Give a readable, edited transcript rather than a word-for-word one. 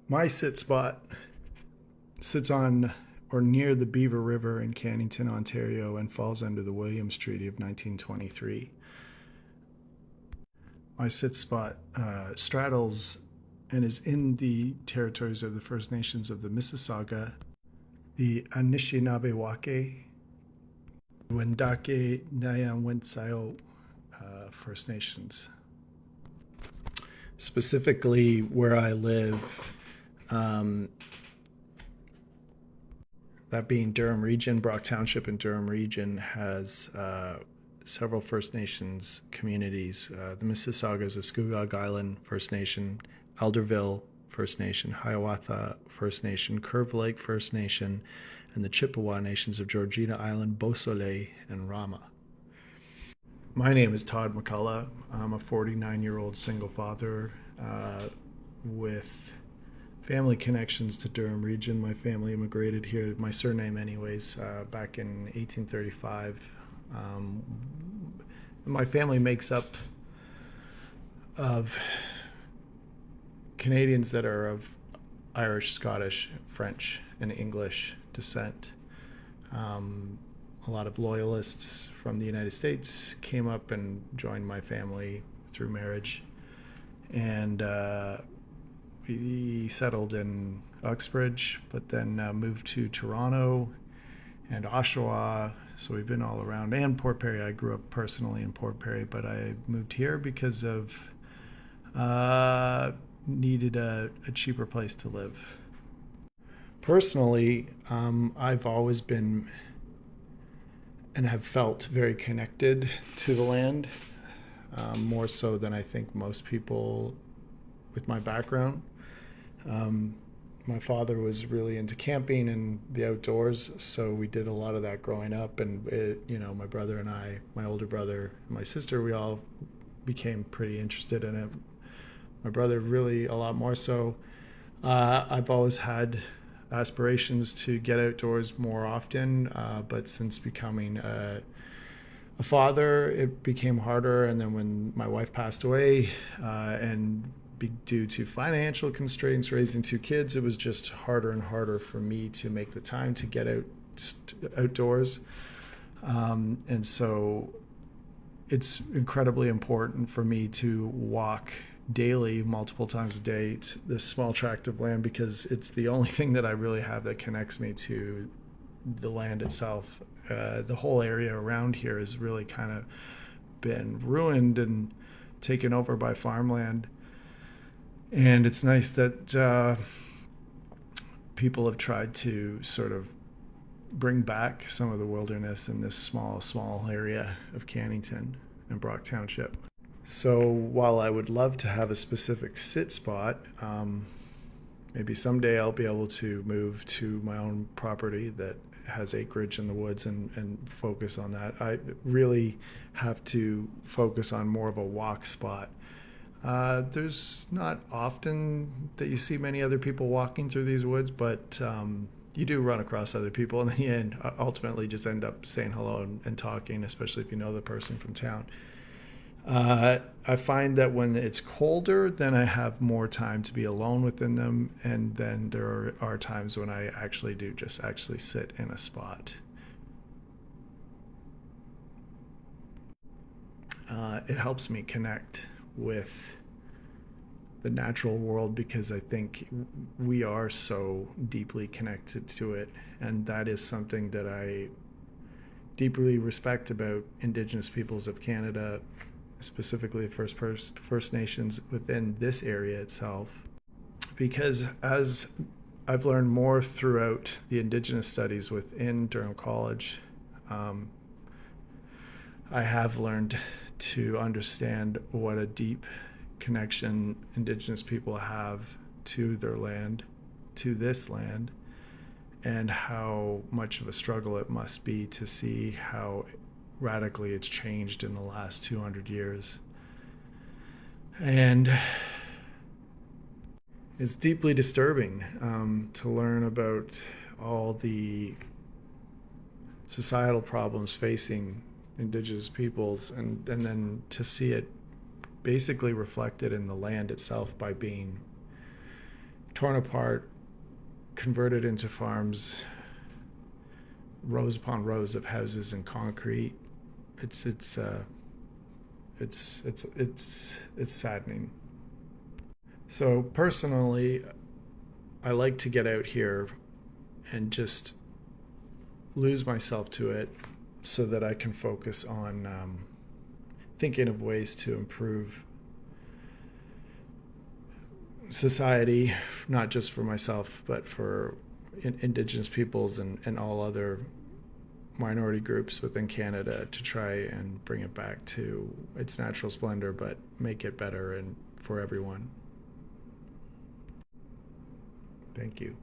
My sit spot sits on or near the Beaver River in Cannington, Ontario, and falls under the Williams Treaty of 1923. My sit spot straddles and is in the territories of the First Nations of the Mississauga, the Anishinaabe-Wake, Wendake Nyan First Nations. Specifically, where I live, that being Durham Region, Brock Township in Durham Region has several First Nations communities. The Mississaugas of Scugog Island First Nation, Alderville First Nation, Hiawatha First Nation, Curve Lake First Nation, and the Chippewa Nations of Georgina Island, Beausoleil, and Rama. My name is Todd McCullough. I'm a 49-year-old single father with family connections to Durham Region. My family immigrated here, my surname anyways, back in 1835. My family makes up of Canadians that are of Irish, Scottish, French, and English descent. A lot of loyalists from the United States came up and joined my family through marriage. And we settled in Uxbridge, but then moved to Toronto and Oshawa. So we've been all around. And Port Perry. I grew up personally in Port Perry, but I moved here because of needed a cheaper place to live. Personally, I've always been and have felt very connected to the land, more so than I think most people with my background. My father was really into camping and the outdoors, so we did a lot of that growing up. And my brother and I, my older brother and my sister, we all became pretty interested in it. My brother really a lot more so. I've always had aspirations to get outdoors more often, but since becoming a father, it became harder. And then when my wife passed away, and due to financial constraints raising two kids, it was just harder and harder for me to make the time to get outdoors. And so it's incredibly important for me to walk daily, multiple times a day, this small tract of land, because it's the only thing that I really have that connects me to the land itself. The whole area around here has really kind of been ruined and taken over by farmland. And it's nice that people have tried to sort of bring back some of the wilderness in this small area of Cannington and Brock Township. So while I would love to have a specific sit spot, maybe someday I'll be able to move to my own property that has acreage in the woods and focus on that. I really have to focus on more of a walk spot. There's not often that you see many other people walking through these woods, but you do run across other people, and then you ultimately just end up saying hello and talking, especially if you know the person from town. I find that when it's colder, then I have more time to be alone within them, and then there are times when I actually do just actually sit in a spot. It helps me connect with the natural world because I think we are so deeply connected to it, and that is something that I deeply respect about Indigenous peoples of Canada, specifically First Nations within this area itself. Because as I've learned more throughout the Indigenous studies within Durham College, I have learned to understand what a deep connection Indigenous people have to their land, to this land, and how much of a struggle it must be to see how radically it's changed in the last 200 years. And it's deeply disturbing to learn about all the societal problems facing Indigenous peoples, and then to see it basically reflected in the land itself by being torn apart, converted into farms, rows upon rows of houses and concrete. It's saddening. So personally, I like to get out here and just lose myself to it so that I can focus on thinking of ways to improve society, not just for myself, but for Indigenous peoples and all other minority groups within Canada, to try and bring it back to its natural splendor, but make it better and for everyone. Thank you.